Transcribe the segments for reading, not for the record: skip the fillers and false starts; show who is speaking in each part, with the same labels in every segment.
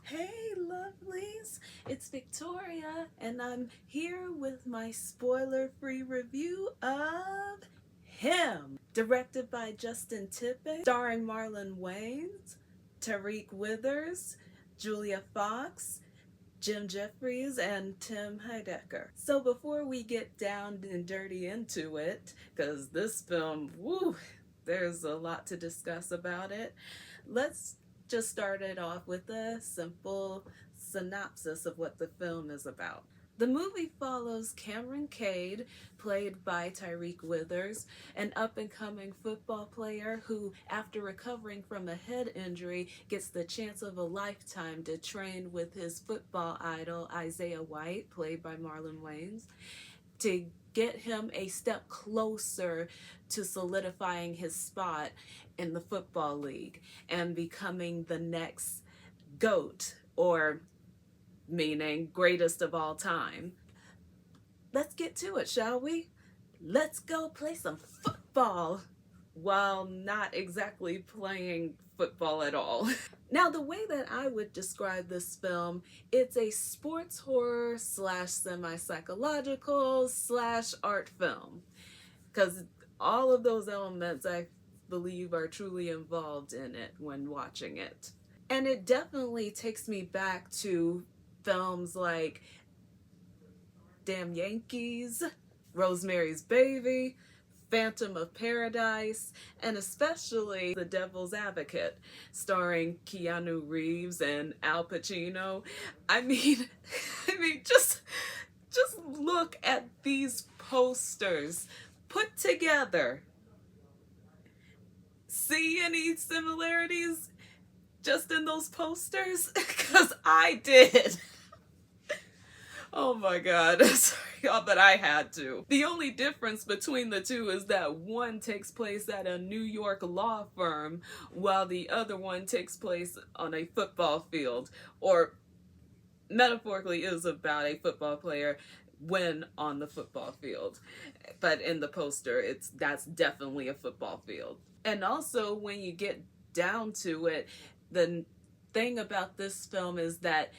Speaker 1: Hey lovelies, it's Victoria and I'm here with my spoiler-free review of Him, directed by Justin Tippett, starring Marlon Wayans, Tariq Withers, Julia Fox, Jim Jeffries, and Tim Heidecker. So before we get down and dirty into it, because this film, woo, there's a lot to discuss about it, let's just start it off with a simple synopsis of what the film is about. The movie follows Cameron Cade, played by Tariq Withers, an up-and-coming football player who, after recovering from a head injury, gets the chance of a lifetime to train with his football idol, Isaiah White, played by Marlon Wayans, to get him a step closer to solidifying his spot in the football league and becoming the next GOAT, or meaning greatest of all time. Let's get to it, shall we? Let's go play some football while not exactly playing football at all. Now, the way that I would describe this film, it's a sports horror slash semi-psychological slash art film, because all of those elements I believe are truly involved in it when watching it. And it definitely takes me back to films like Damn Yankees, Rosemary's Baby, Phantom of Paradise, and especially The Devil's Advocate, starring Keanu Reeves and Al Pacino. I mean, just look at these posters put together. See any similarities just in those posters? Because I did. Oh my god, sorry y'all, but I had to. The only difference between the two is that one takes place at a New York law firm while the other one takes place on a football field, or metaphorically is about a football player when on the football field. But in the poster, that's definitely a football field. And also, when you get down to it, the thing about this film is that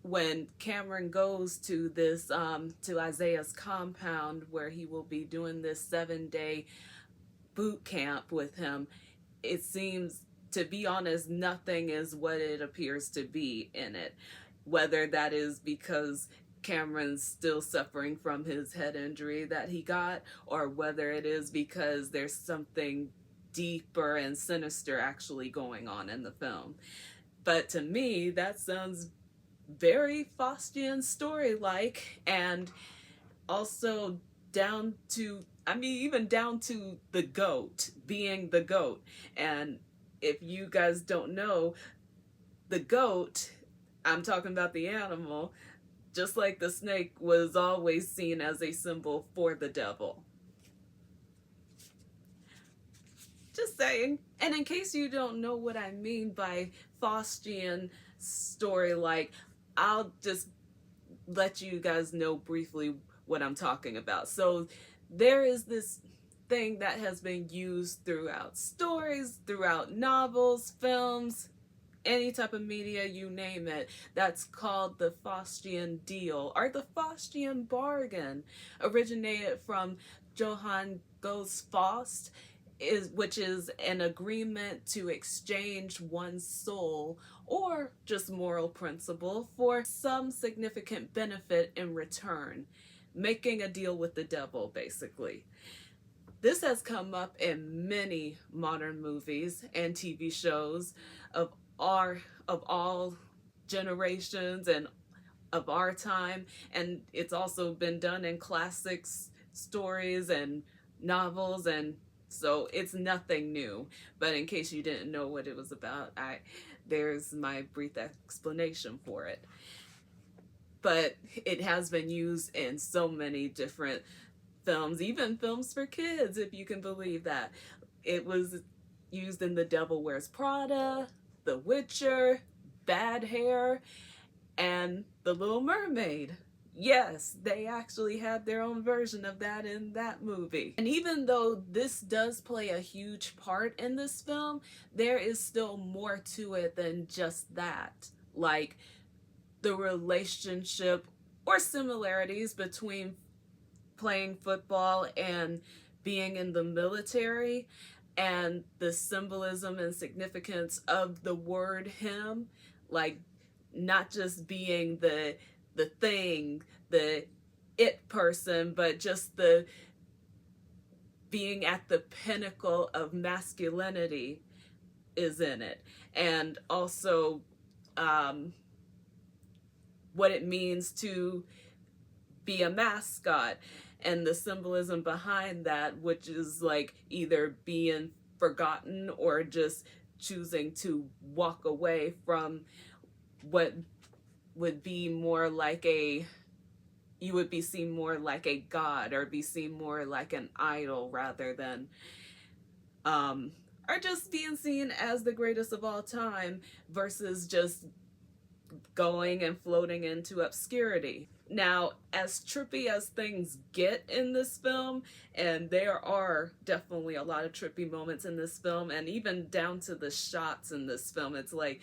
Speaker 1: when Cameron goes to this to Isaiah's compound where he will be doing this 7-day boot camp with him, it seems, to be honest, nothing is what it appears to be in it. Whether that is because Cameron's still suffering from his head injury that he got, or whether it is because there's something deeper and sinister actually going on in the film. But to me, that sounds very Faustian story-like, and also down to, even down to the GOAT, being the GOAT. And if you guys don't know, the GOAT, I'm talking about the animal, just like the snake, was always seen as a symbol for the devil. Just saying. And in case you don't know what I mean by Faustian story-like, I'll just let you guys know briefly what I'm talking about. So there is this thing that has been used throughout stories, throughout novels, films, any type of media, you name it, that's called the Faustian deal, or the Faustian bargain. Originated from Johann Goes Faust, which is an agreement to exchange one's soul or just moral principle for some significant benefit in return. Making a deal with the devil, basically. This has come up in many modern movies and TV shows of all generations and of our time, and it's also been done in classics, stories, and novels, and so it's nothing new. But in case you didn't know what it was about, there's my brief explanation for it. But it has been used in so many different films, even films for kids, if you can believe that. It was used in The Devil Wears Prada, The Witcher, Bad Hair, and The Little Mermaid. Yes, they actually had their own version of that in that movie. And even though this does play a huge part in this film, there is still more to it than just that. like the relationship or similarities between playing football and being in the military, and the symbolism and significance of the word him, like not just being the thing, the it person, but just the being at the pinnacle of masculinity is in it. And also what it means to be a mascot and the symbolism behind that, which is like either being forgotten or just choosing to walk away from what would be more like you would be seen more like a god, or be seen more like an idol, rather than or just being seen as the greatest of all time, versus just going and floating into obscurity. Now, as trippy as things get in this film, and there are definitely a lot of trippy moments in this film, and even down to the shots in this film, it's like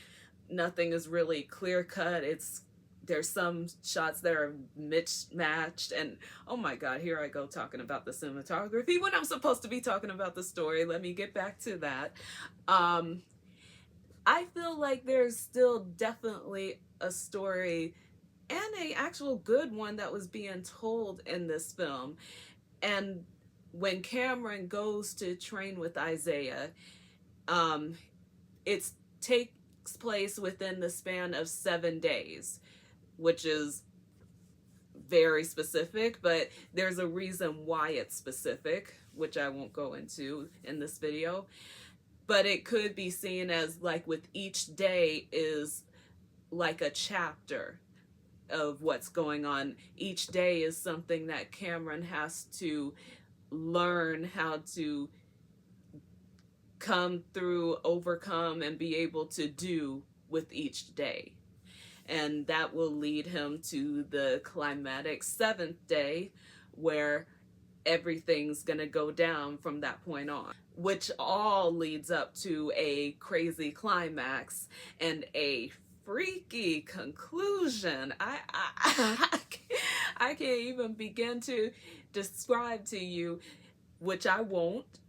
Speaker 1: nothing is really clear cut. There's some shots that are mismatched, and oh my god, here I go talking about the cinematography when I'm supposed to be talking about the story. Let me get back to that. I feel like there's still definitely a story, and a actual good one, that was being told in this film. And when Cameron goes to train with Isaiah, it takes place within the span of 7 days, which is very specific, but there's a reason why it's specific, which I won't go into in this video. But it could be seen as like with each day is like a chapter of what's going on. Each day is something that Cameron has to learn how to come through, overcome, and be able to do with each day. And that will lead him to the climactic 7th day, where everything's gonna go down from that point on, which all leads up to a crazy climax and a freaky conclusion. I can't even begin to describe to you, which I won't,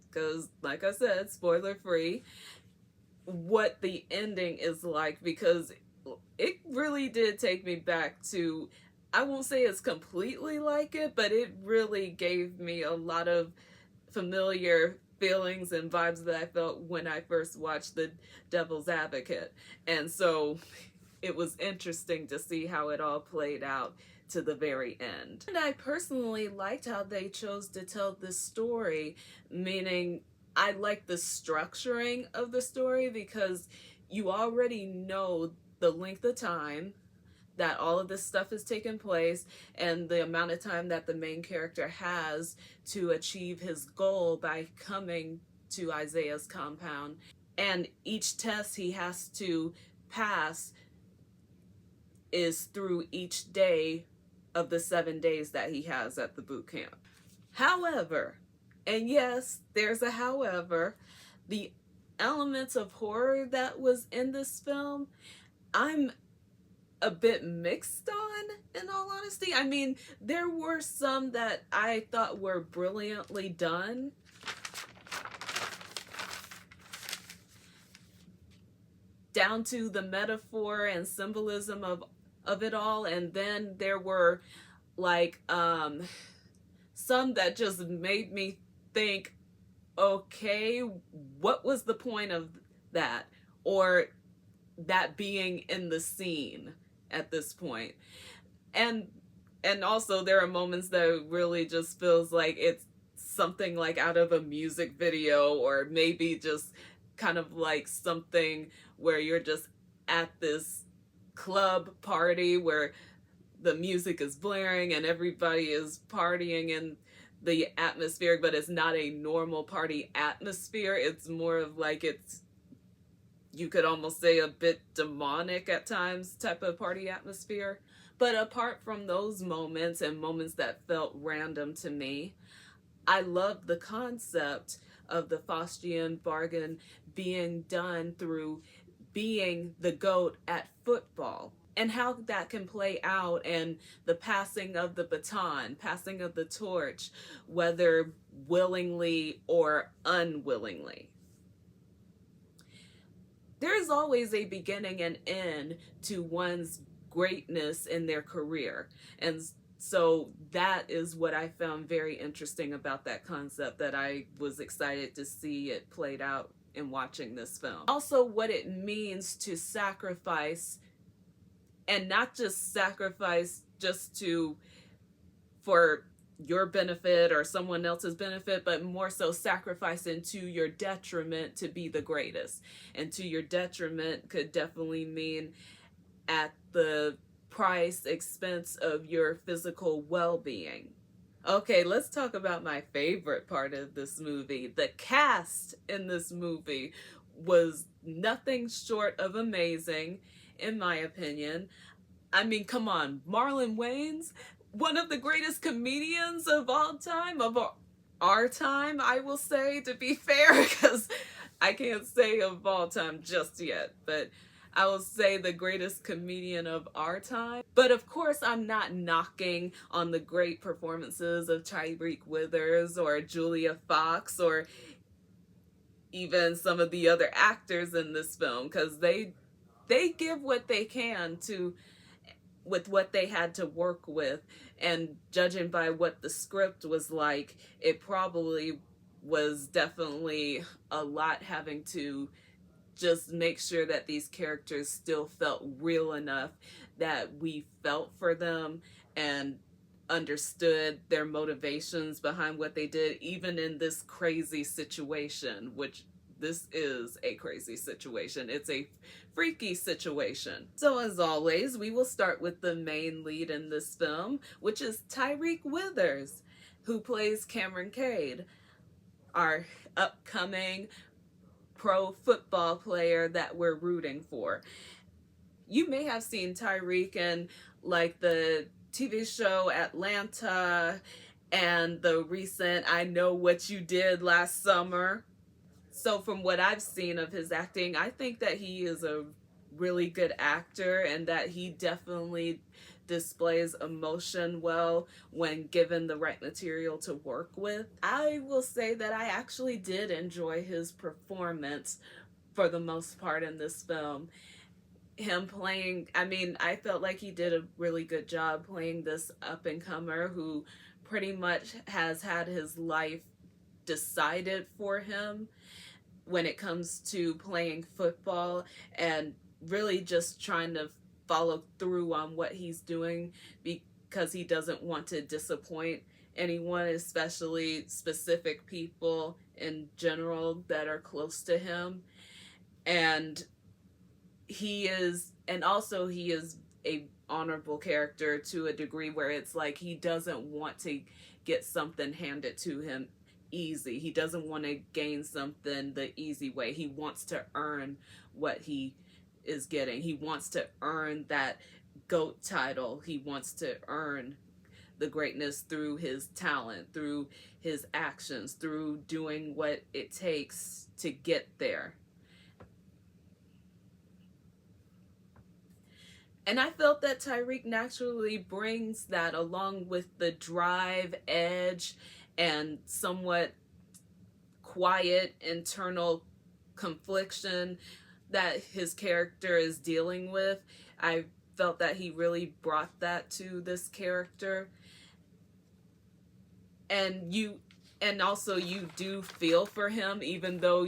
Speaker 1: because like I said, spoiler free, what the ending is like, because it really did take me back to, I won't say it's completely like it, but it really gave me a lot of familiar feelings and vibes that I felt when I first watched The Devil's Advocate. And so it was interesting to see how it all played out to the very end. And I personally liked how they chose to tell this story, meaning I like the structuring of the story, because you already know the length of time that all of this stuff is taking place, and the amount of time that the main character has to achieve his goal by coming to Isaiah's compound. And each test he has to pass is through each day of the 7 days that he has at the boot camp. However, and yes, there's a however, the elements of horror that was in this film, I'm a bit mixed on, in all honesty. I mean, there were some that I thought were brilliantly done. Down to the metaphor and symbolism of it all. And then there were like some that just made me think, okay, what was the point of that? Or that being in the scene at this point. And also there are moments that really just feels like it's something like out of a music video, or maybe just kind of like something where you're just at this club party where the music is blaring and everybody is partying in the atmosphere, but it's not a normal party atmosphere. It's more of like, it's, you could almost say, a bit demonic at times type of party atmosphere. But apart from those moments, and moments that felt random to me, I love the concept of the Faustian bargain being done through being the GOAT at football, and how that can play out and the passing of the baton, passing of the torch, whether willingly or unwillingly. There is always a beginning and end to one's greatness in their career. And so that is what I found very interesting about that concept, that I was excited to see it played out in watching this film. Also, what it means to sacrifice, and not just sacrifice just for your benefit or someone else's benefit, but more so sacrificing to your detriment to be the greatest. And to your detriment could definitely mean at the expense of your physical well-being. Okay, let's talk about my favorite part of this movie. The cast in this movie was nothing short of amazing, in my opinion. I mean, come on, Marlon Wayans, one of the greatest comedians of all time, of our time, I will say, to be fair, because I can't say of all time just yet, but I will say the greatest comedian of our time. But of course, I'm not knocking on the great performances of Tyreek Withers or Julia Fox or even some of the other actors in this film, because they give what they can with what they had to work with. And judging by what the script was like, it probably was definitely a lot having to just make sure that these characters still felt real enough that we felt for them and understood their motivations behind what they did, even in this crazy situation, which this is a crazy situation. It's a freaky situation. So as always, we will start with the main lead in this film, which is Tyreek Withers, who plays Cameron Cade, our upcoming pro football player that we're rooting for. You may have seen Tyreek in like the TV show Atlanta and the recent I Know What You Did Last Summer. So from what I've seen of his acting, I think that he is a really good actor and that he definitely displays emotion well when given the right material to work with. I will say that I actually did enjoy his performance for the most part in this film. Him playing, I mean, I felt like he did a really good job playing this up-and-comer who pretty much has had his life decided for him when it comes to playing football, and really just trying to follow through on what he's doing because he doesn't want to disappoint anyone, especially specific people in general that are close to him. And he is a honorable character to a degree where it's like he doesn't want to get something handed to him easy. He doesn't want to gain something the easy way. He wants to earn what he is getting. He wants to earn that GOAT title. He wants to earn the greatness through his talent, through his actions, through doing what it takes to get there. And I felt that Tyreek naturally brings that, along with the drive, edge, and somewhat quiet internal confliction that his character is dealing with. I felt that he really brought that to this character. And also you do feel for him, even though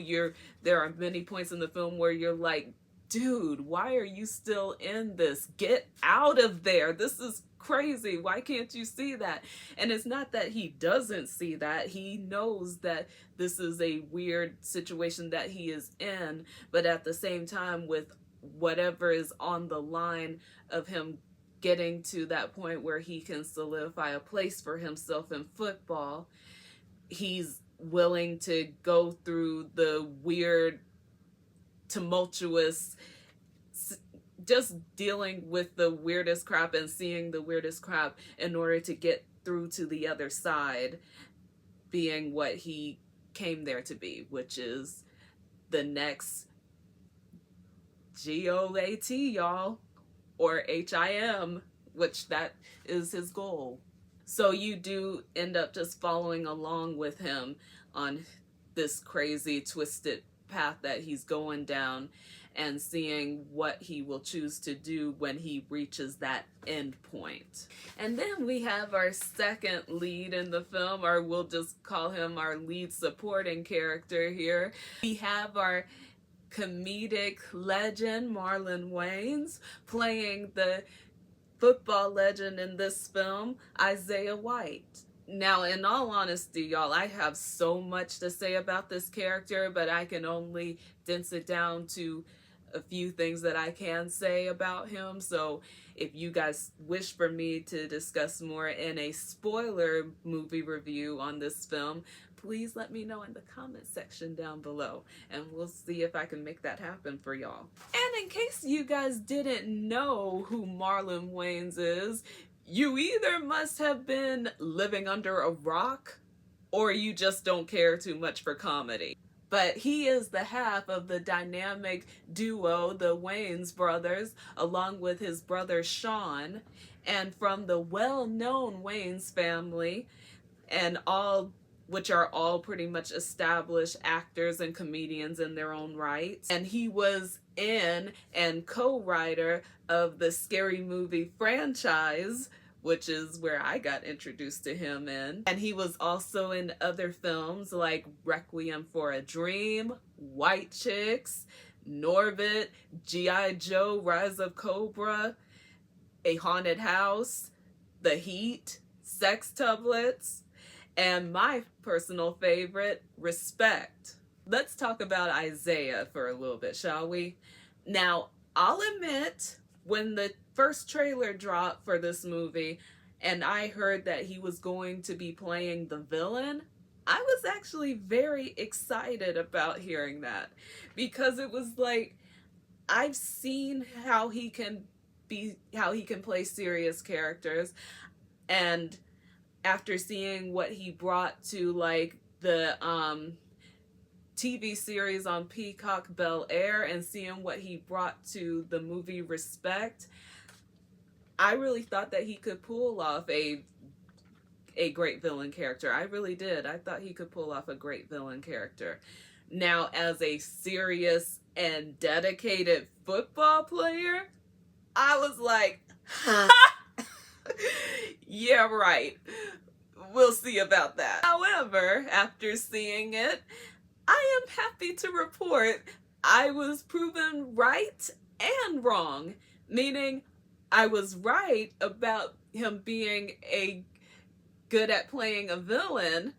Speaker 1: there are many points in the film where you're like, dude, why are you still in this? Get out of there. This is crazy. Why can't you see that? And it's not that he doesn't see that. He knows that this is a weird situation that he is in, but at the same time, with whatever is on the line of him getting to that point where he can solidify a place for himself in football, he's willing to go through the weird, tumultuous, just dealing with the weirdest crap and seeing the weirdest crap in order to get through to the other side, being what he came there to be, which is the next GOAT, y'all, or HIM, which that is his goal. So you do end up just following along with him on this crazy, twisted path that he's going down and seeing what he will choose to do when he reaches that end point. And then we have our second lead in the film, or we'll just call him our lead supporting character here. We have our comedic legend, Marlon Wayans, playing the football legend in this film, Isaiah White. Now, in all honesty, y'all, I have so much to say about this character, but I can only dense it down to a few things that I can say about him. So if you guys wish for me to discuss more in a spoiler movie review on this film, please let me know in the comment section down below, and we'll see if I can make that happen for y'all. And in case you guys didn't know who Marlon Wayans is, you either must have been living under a rock, or you just don't care too much for comedy. But he is the half of the dynamic duo, the Wayans brothers, along with his brother Sean, and from the well-known Wayans family, and which are all pretty much established actors and comedians in their own right. And he was in and co-writer of the Scary Movie franchise, which is where I got introduced to him in. And he was also in other films like Requiem for a Dream, White Chicks, Norbit, G.I. Joe, Rise of Cobra, A Haunted House, The Heat, Sextuplets, and my personal favorite, Respect. Let's talk about Isaiah for a little bit, shall we? Now, I'll admit, when the first trailer dropped for this movie and I heard that he was going to be playing the villain, I was actually very excited about hearing that, because it was like, I've seen how he can play serious characters, and after seeing what he brought to like the TV series on Peacock, Bel Air, and seeing what he brought to the movie Respect, I really thought that he could pull off a great villain character. I really did. I thought he could pull off a great villain character. Now, as a serious and dedicated football player, I was like, yeah, right. We'll see about that. However, after seeing it, I am happy to report I was proven right and wrong. Meaning, I was right about him being good at playing a villain,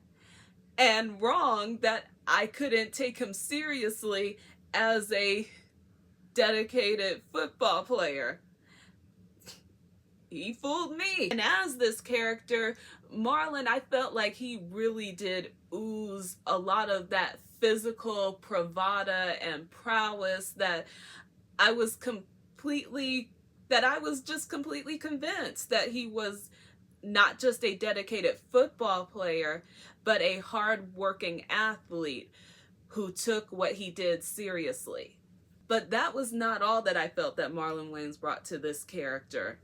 Speaker 1: and wrong that I couldn't take him seriously as a dedicated football player. He fooled me. And as this character, Marlon, I felt like he really did ooze a lot of that physical bravado and prowess that I was just completely convinced that he was not just a dedicated football player, but a hard-working athlete who took what he did seriously. But that was not all that I felt that Marlon Wayans brought to this character.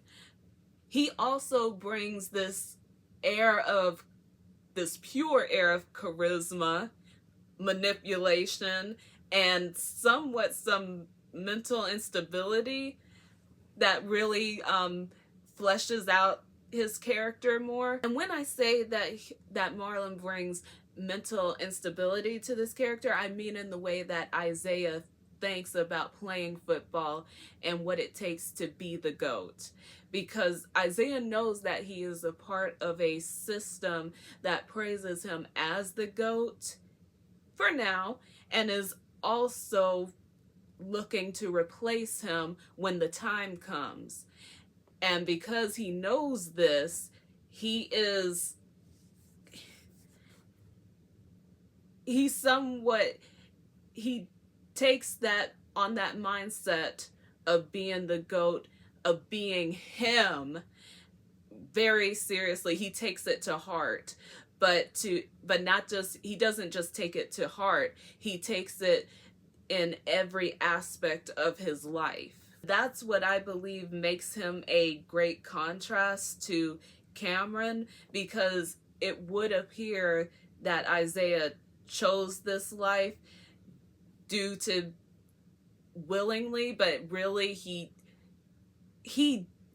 Speaker 1: He also brings this pure air of charisma, manipulation, and somewhat some mental instability that really fleshes out his character more. And when I say that Marlon brings mental instability to this character, I mean in the way that Isaiah thinks about playing football and what it takes to be the GOAT. Because Isaiah knows that he is a part of a system that praises him as the GOAT for now, and is also looking to replace him when the time comes. And because he knows this, he takes that on that mindset of being the GOAT, of being him, very seriously. He takes it to heart, but he doesn't just take it to heart. He takes it in every aspect of his life. That's what I believe makes him a great contrast to Cameron, because it would appear that Isaiah chose this life due to willingly, but really he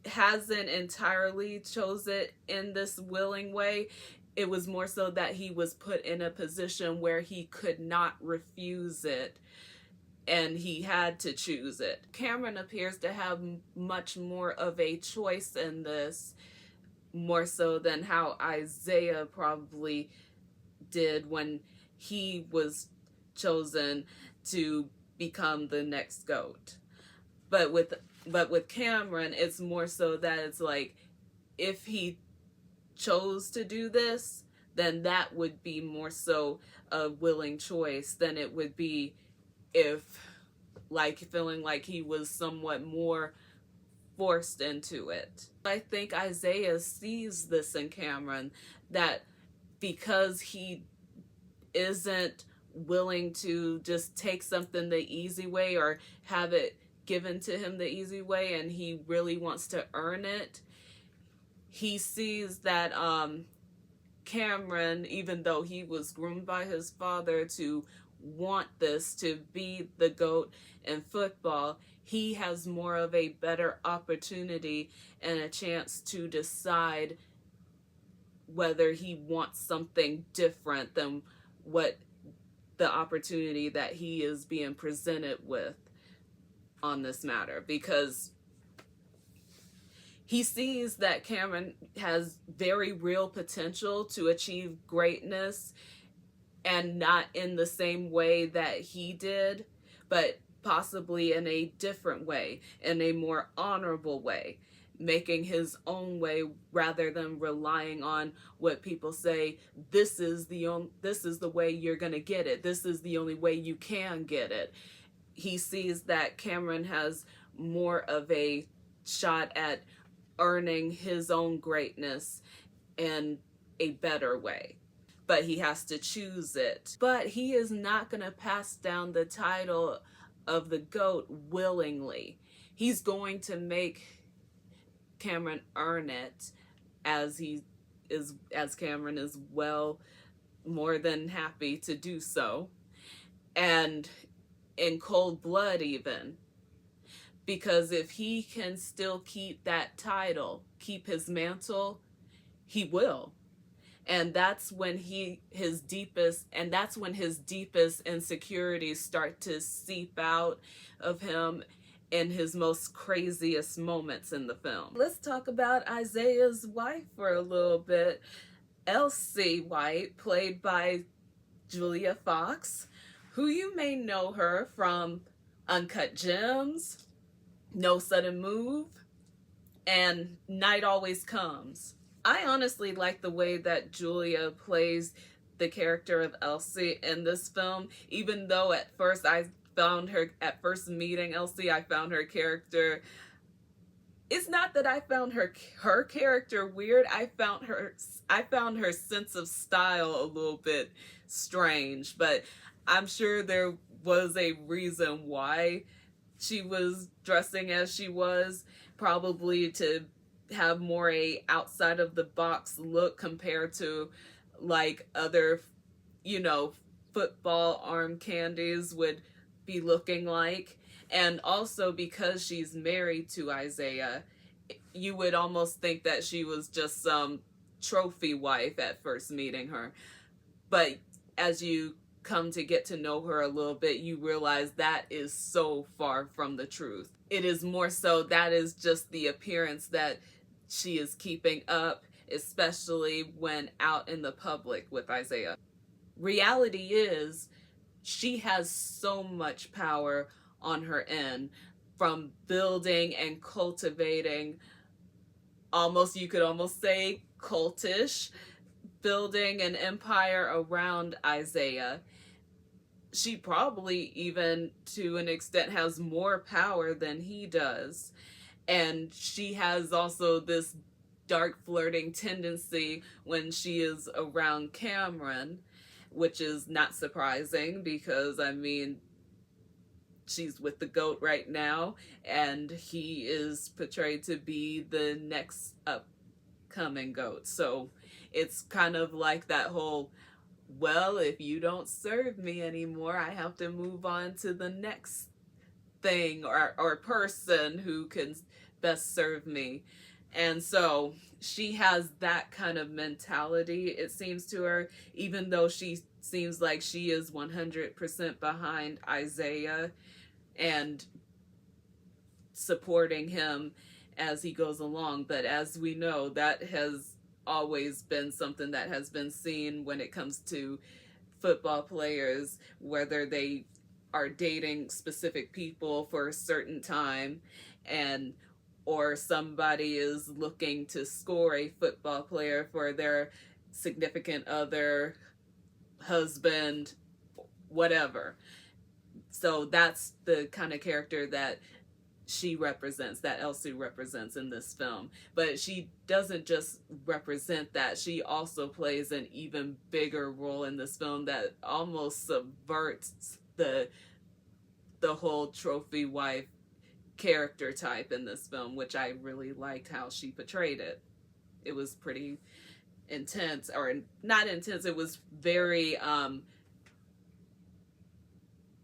Speaker 1: hasn't entirely chose it in this willing way. It was more so that he was put in a position where he could not refuse it, and he had to choose it. Cameron appears to have much more of a choice in this, more so than how Isaiah probably did when he was chosen to become the next GOAT. But with Cameron, it's more so that it's like, if he chose to do this, then that would be more so a willing choice than it would be if, like, feeling like he was somewhat more forced into it. I think Isaiah sees this in Cameron, that because he isn't willing to just take something the easy way or have it given to him the easy way, and he really wants to earn it, he sees that Cameron, even though he was groomed by his father to want this, to be the GOAT in football, he has more of a better opportunity and a chance to decide whether he wants something different than what the opportunity that he is being presented with on this matter, because he sees that Cameron has very real potential to achieve greatness, and not in the same way that he did, but possibly in a different way, in a more honorable way, making his own way rather than relying on what people say, this is the way you're going to get it. This is the only way you can get it. He sees that Cameron has more of a shot at earning his own greatness in a better way, but he has to choose it. But he is not going to pass down the title of the GOAT willingly. He's going to make Cameron earn it, as Cameron is well more than happy to do so, and in cold blood even. Because if he can still keep that title, keep his mantle, he will. And that's when his deepest insecurities start to seep out of him in his most craziest moments in the film. Let's talk about Isaiah's wife for a little bit. Elsie White, played by Julia Fox, who you may know her from Uncut Gems, No Sudden Move, and Night Always Comes. I honestly like the way that Julia plays the character of Elsie in this film, even though at first meeting Elsie, I found her character, it's not that I found her character weird, I found her sense of style a little bit strange, but I'm sure there was a reason why she was dressing as she was, probably to have more a outside of the box look compared to like other, football arm candies would be looking like. And also because she's married to Isaiah, you would almost think that she was just some trophy wife at first meeting her. But as you come to get to know her a little bit, you realize that is so far from the truth. It is more so that is just the appearance that she is keeping up, especially when out in the public with Isaiah. Reality is, she has so much power on her end, from building and cultivating, you could almost say cultish, building an empire around Isaiah. She probably even to an extent has more power than he does. And she has also this dark flirting tendency when she is around Cameron, which is not surprising because, she's with the GOAT right now, and he is portrayed to be the next upcoming GOAT. So it's kind of like that whole, well, if you don't serve me anymore, I have to move on to the next thing or person who can best serve me. And so she has that kind of mentality, it seems to her, even though she seems like she is 100% behind Isaiah and supporting him as he goes along. But as we know, that has always been something that has been seen when it comes to football players, whether they are dating specific people for a certain time, and or somebody is looking to score a football player for their significant other, husband, whatever. So that's the kind of character that she represents, that Elsie represents in this film. But she doesn't just represent that, she also plays an even bigger role in this film that almost subverts the whole trophy wife character type in this film, which I really liked how she portrayed it. It was pretty intense, or not intense, it was very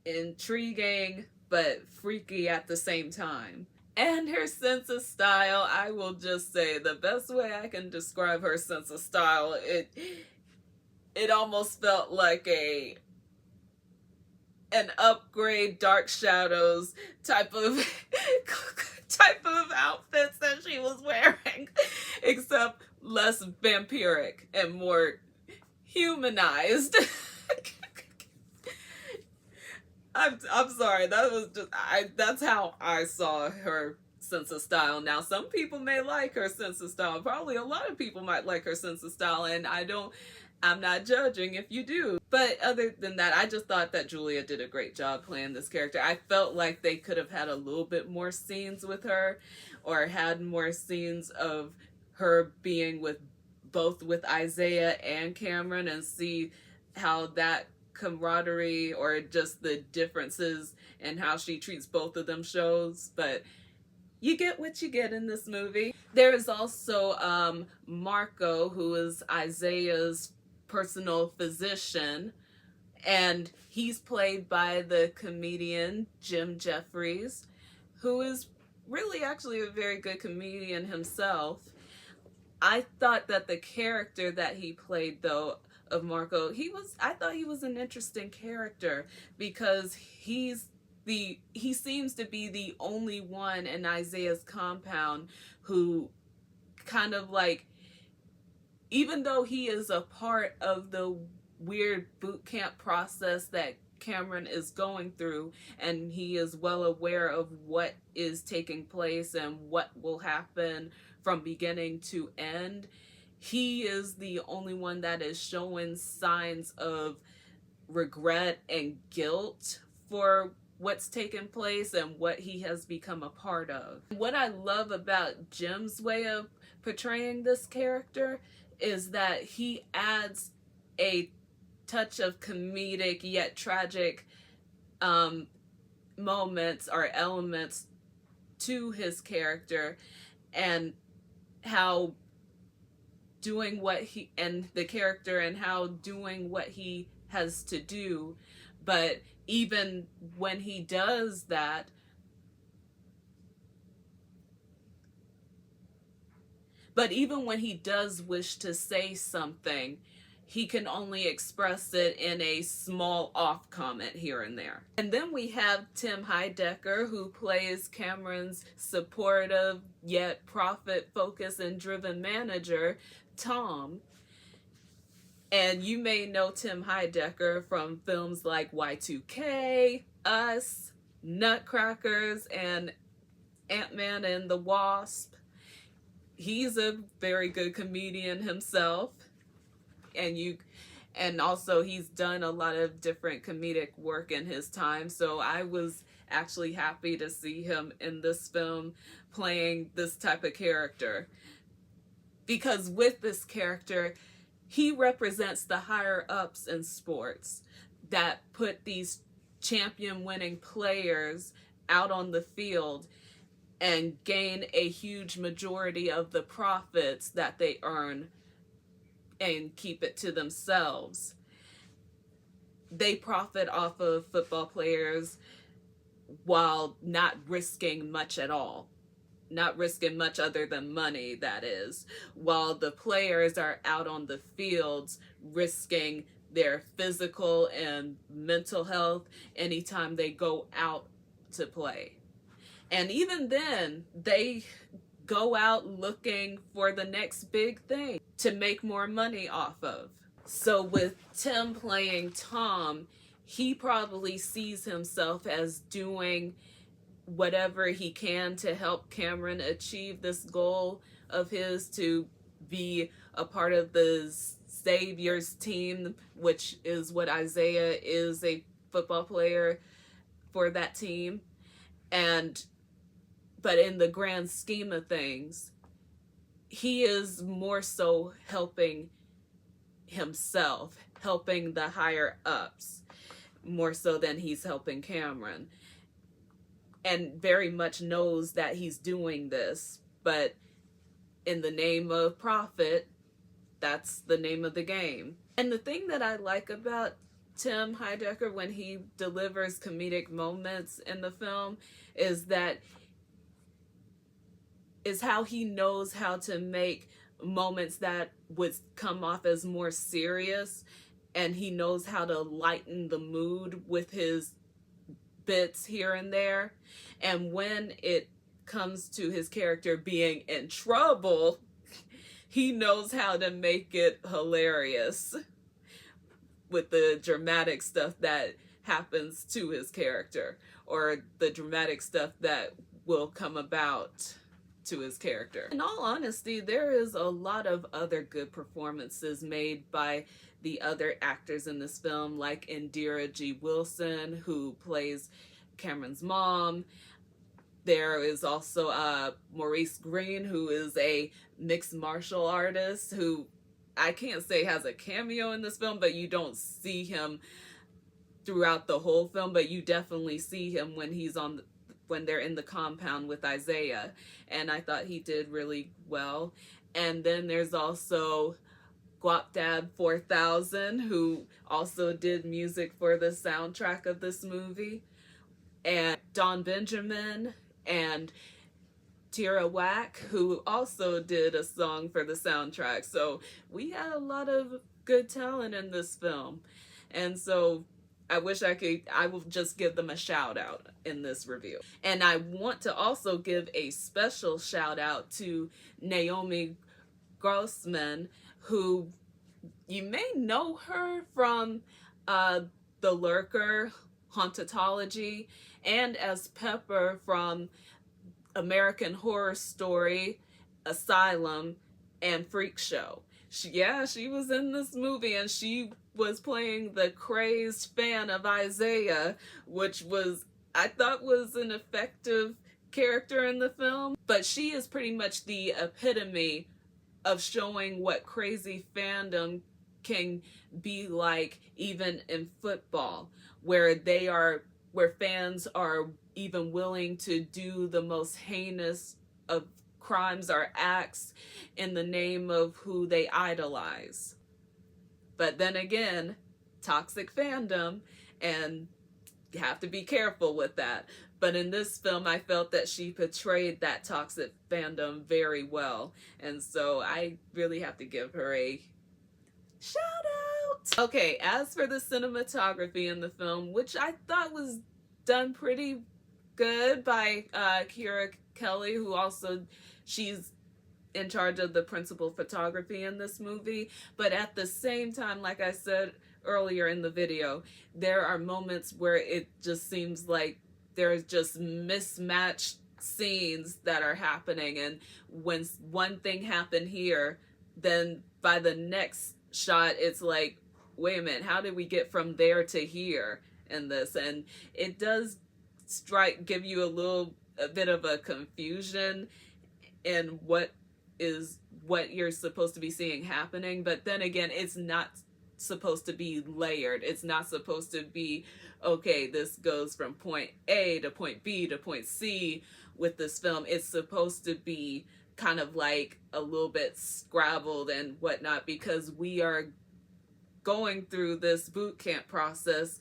Speaker 1: intriguing but freaky at the same time. And her sense of style, I will just say, the best way I can describe her sense of style, it almost felt like an upgrade Dark Shadows type of outfits that she was wearing, except less vampiric and more humanized. I'm sorry, that was just that's how I saw her sense of style. Now, some people may like her sense of style. Probably a lot of people might like her sense of style, and I'm not judging if you do. But other than that, I just thought that Julia did a great job playing this character. I felt like they could have had a little bit more scenes with her, or had more scenes of her being with both with Isaiah and Cameron, and see how that camaraderie or just the differences and how she treats both of them shows. But you get what you get in this movie. There is also Marco, who is Isaiah's personal physician, and he's played by the comedian Jim Jeffries, who is really actually a very good comedian himself. I thought that the character that he played, though, of Marco, I thought he was an interesting character, because he seems to be the only one in Isaiah's compound who kind of like, even though he is a part of the weird boot camp process that Cameron is going through, and he is well aware of what is taking place and what will happen from beginning to end, he is the only one that is showing signs of regret and guilt for what's taken place and what he has become a part of. What I love about Jim's way of portraying this character is that he adds a touch of comedic yet tragic moments or elements to his character, and how doing what he and the character and how doing what he has to do, but even when he does that, wish to say something, he can only express it in a small off comment here and there. And then we have Tim Heidecker, who plays Cameron's supportive yet profit-focused and driven manager, Tom. And you may know Tim Heidecker from films like Y2K, Us, Nutcrackers, and Ant-Man and the Wasp. He's a very good comedian himself. And also he's done a lot of different comedic work in his time. So I was actually happy to see him in this film playing this type of character. Because with this character, he represents the higher ups in sports that put these champion winning players out on the field and gain a huge majority of the profits that they earn and keep it to themselves. They profit off of football players while not risking much at all. Not risking much other than money, that is. While the players are out on the fields risking their physical and mental health anytime they go out to play. And even then, they go out looking for the next big thing to make more money off of. So with Tim playing Tom, he probably sees himself as doing whatever he can to help Cameron achieve this goal of his to be a part of the Saviors team, which is what Isaiah is, a football player for that team. But in the grand scheme of things, he is more so helping himself, helping the higher ups, more so than he's helping Cameron. And very much knows that he's doing this, but in the name of profit, that's the name of the game. And the thing that I like about Tim Heidecker when he delivers comedic moments in the film is how he knows how to make moments that would come off as more serious, and he knows how to lighten the mood with his bits here and there. And when it comes to his character being in trouble, he knows how to make it hilarious with the dramatic stuff that happens to his character, or the dramatic stuff that will come about to his character. In all honesty, there is a lot of other good performances made by the other actors in this film, like Indira G. Wilson, who plays Cameron's mom. There is also Maurice Green, who is a mixed martial artist, who I can't say has a cameo in this film, but you don't see him throughout the whole film, but you definitely see him when they're in the compound with Isaiah, and I thought he did really well. And then there's also Guapdad 4000, who also did music for the soundtrack of this movie, and Don Benjamin and Tira Whack, who also did a song for the soundtrack. So we had a lot of good talent in this film, and so I will just give them a shout out in this review. And I want to also give a special shout out to Naomi Grossman, who you may know her from The Lurker, Hauntology, and as Pepper from American Horror Story, Asylum, and Freak Show. She was in this movie, and she was playing the crazed fan of Isaiah, which I thought was an effective character in the film. But she is pretty much the epitome of showing what crazy fandom can be like, even in football, where fans are even willing to do the most heinous of crimes or acts in the name of who they idolize. But then again, toxic fandom, and you have to be careful with that. But in this film, I felt that she portrayed that toxic fandom very well, and so I really have to give her a shout out. Okay, as for the cinematography in the film, which I thought was done pretty good by Kira Kelly, who she's in charge of the principal photography in this movie. But at the same time, like I said earlier in the video, there are moments where it just seems like there's just mismatched scenes that are happening, and when one thing happened here, then by the next shot it's like, wait a minute, how did we get from there to here in this? And it does give you a bit of a confusion in what you're supposed to be seeing happening. But then again, it's not supposed to be layered. It's not supposed to be, okay, this goes from point A to point B to point C with this film. It's supposed to be kind of like a little bit scrabbled and whatnot, because we are going through this boot camp process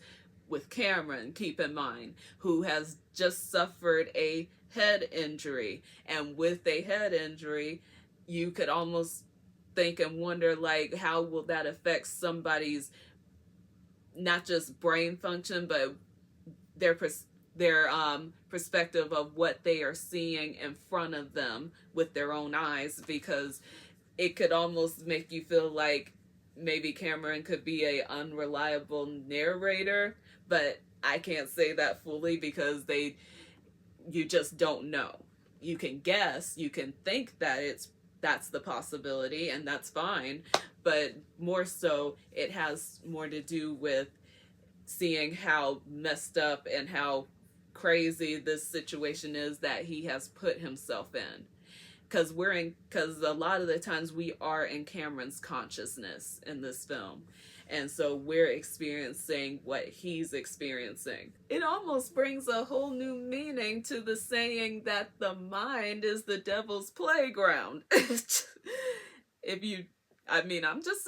Speaker 1: with Cameron, keep in mind, who has just suffered a head injury. And with a head injury, you could almost think and wonder, like, how will that affect somebody's not just brain function, but their perspective of what they are seeing in front of them with their own eyes, because it could almost make you feel like maybe Cameron could be a unreliable narrator, but I can't say that fully because you just don't know. You can guess, you can think that that's the possibility, and that's fine, but more so it has more to do with seeing how messed up and how crazy this situation is that he has put himself in. Because a lot of the times we are in Cameron's consciousness in this film, and so we're experiencing what he's experiencing. It almost brings a whole new meaning to the saying that the mind is the devil's playground. I'm just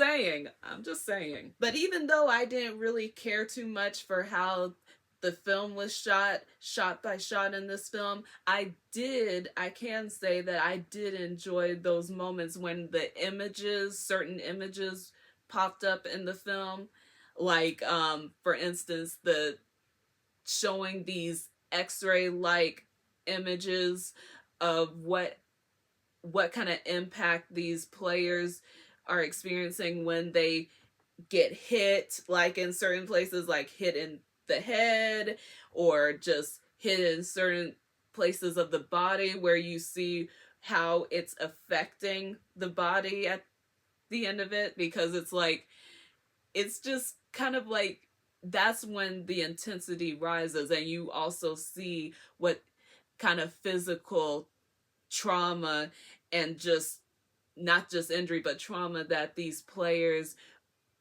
Speaker 1: saying. But even though I didn't really care too much for how the film was shot by shot in this film, I can say that I did enjoy those moments when certain images popped up in the film. Like, for instance, the showing these X-ray like images of what kind of impact these players are experiencing when they get hit, like in certain places, like hit in the head, or just hit in certain places of the body where you see how it's affecting the body at the end of it, because it's just kind of like that's when the intensity rises, and you also see what kind of physical trauma and just not just injury but trauma that these players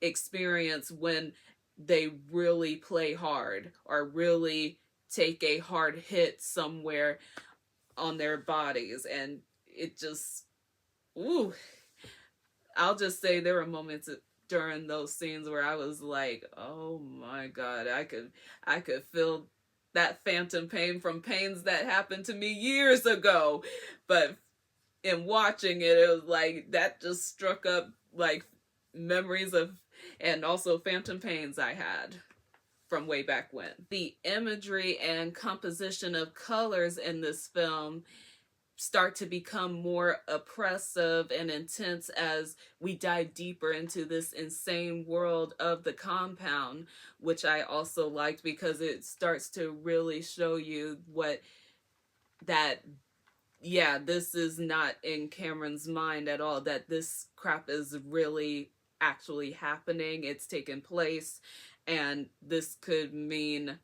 Speaker 1: experience when they really play hard or really take a hard hit somewhere on their bodies. And it just, ooh, I'll just say there were moments during those scenes where I was like, oh my God, I could feel that phantom pain from pains that happened to me years ago. But in watching it, it was like that just struck up like memories of, and also phantom pains I had from way back when. The imagery and composition of colors in this film start to become more oppressive and intense as we dive deeper into this insane world of the compound, which I also liked because it starts to really show you this is not in Cameron's mind at all, that this crap is really actually happening. It's taken place, and this could mean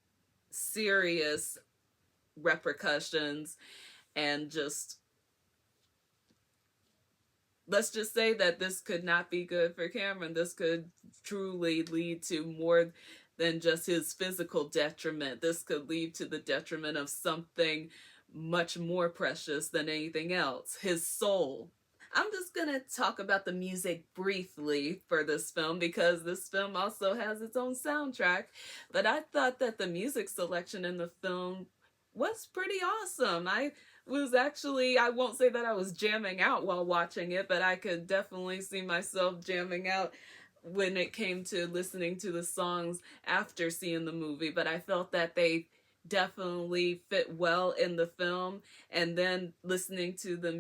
Speaker 1: serious repercussions. And just, let's just say that this could not be good for Cameron. This could truly lead to more than just his physical detriment. This could lead to the detriment of something much more precious than anything else, his soul. I'm just gonna talk about the music briefly for this film because this film also has its own soundtrack, but I thought that the music selection in the film was pretty awesome. I won't say that I was jamming out while watching it, but I could definitely see myself jamming out when it came to listening to the songs after seeing the movie. But I felt that they definitely fit well in the film, and then listening to the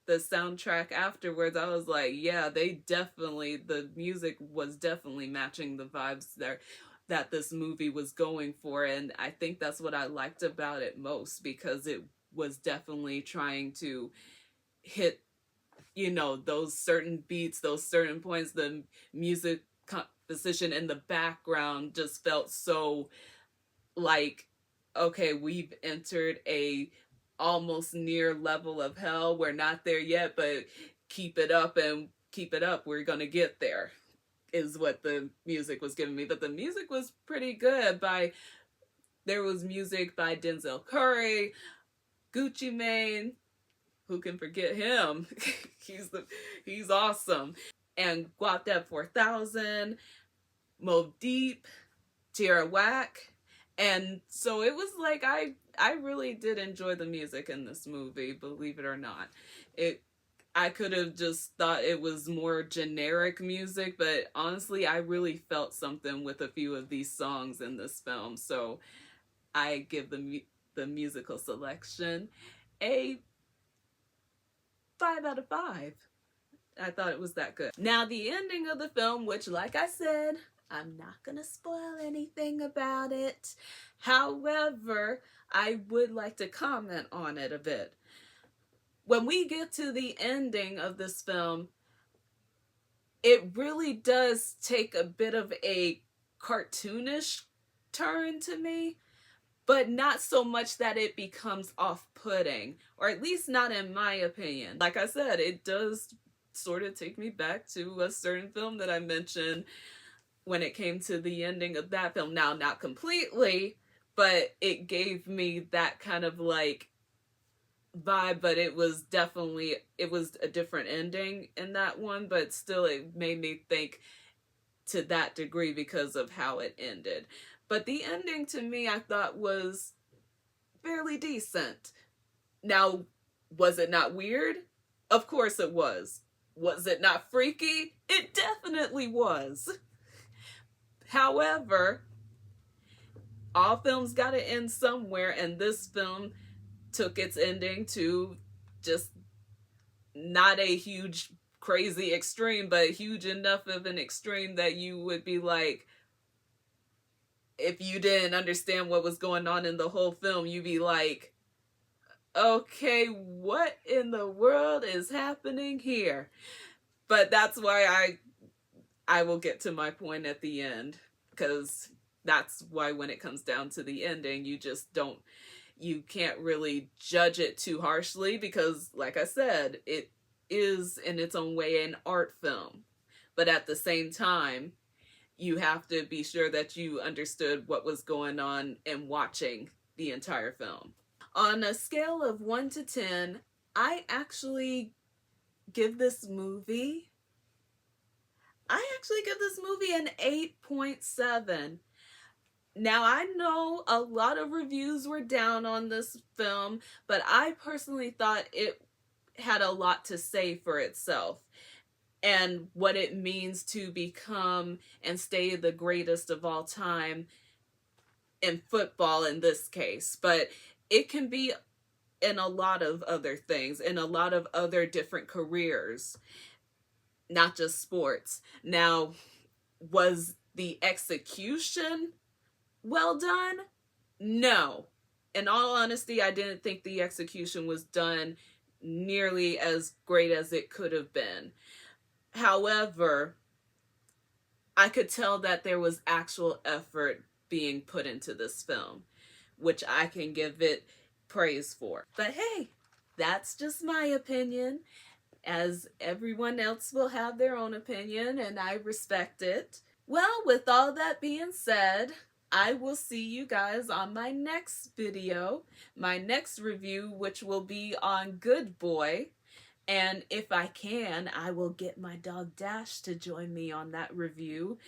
Speaker 1: soundtrack afterwards, I was like, yeah, the music was definitely matching the vibes there that this movie was going for. And I think that's what I liked about it most, because it was definitely trying to hit, those certain beats, those certain points. The music composition in the background just felt so like, okay, we've entered a almost near level of hell. We're not there yet, but keep it up, we're gonna get there. is what the music was giving me. But the music was pretty good. There was music by Denzel Curry, Gucci Mane, who can forget him? he's awesome. And Guap 4000, Mobb Deep, Tierra Whack. And so it was like I really did enjoy the music in this movie, believe it or not. I could have just thought it was more generic music, but honestly, I really felt something with a few of these songs in this film. So I give the musical selection a 5 out of 5. I thought it was that good. Now, the ending of the film, which, like I said, I'm not gonna spoil anything about it. However, I would like to comment on it a bit. When we get to the ending of this film, it really does take a bit of a cartoonish turn to me, but not so much that it becomes off-putting, or at least not in my opinion. Like I said, it does sort of take me back to a certain film that I mentioned when it came to the ending of that film. Now, not completely, but it gave me that kind of like vibe, but it was a different ending in that one, but still it made me think to that degree because of how it ended. But the ending to me, I thought, was fairly decent. Now, was it not weird? Of course it was. Was it not freaky? It definitely was. However, all films gotta end somewhere, and this film took its ending to just not a huge, crazy extreme, but huge enough of an extreme that you would be like, if you didn't understand what was going on in the whole film, you'd be like, okay, what in the world is happening here? But that's why I will get to my point at the end, because that's why when it comes down to the ending, you can't really judge it too harshly, because like I said, it is in its own way an art film. But at the same time, you have to be sure that you understood what was going on in watching the entire film. On a scale of 1 to 10, I actually give this movie an 8.7. Now, I know a lot of reviews were down on this film, but I personally thought it had a lot to say for itself and what it means to become and stay the greatest of all time in football in this case. But it can be in a lot of other things, in a lot of other different careers, not just sports. Now, was the execution well done? No. In all honesty, I didn't think the execution was done nearly as great as it could have been. However, I could tell that there was actual effort being put into this film, which I can give it praise for. But hey, that's just my opinion, as everyone else will have their own opinion, and I respect it. Well, with all that being said, I will see you guys on my next video, my next review, which will be on Good Boy. And if I can, I will get my dog Dash to join me on that review.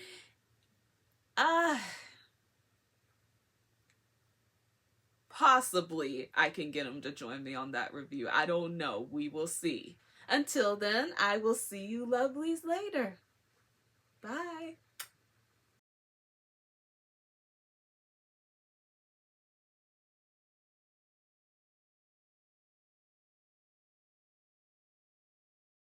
Speaker 1: Possibly I can get him to join me on that review. I don't know. We will see. Until then, I will see you lovelies later. Bye.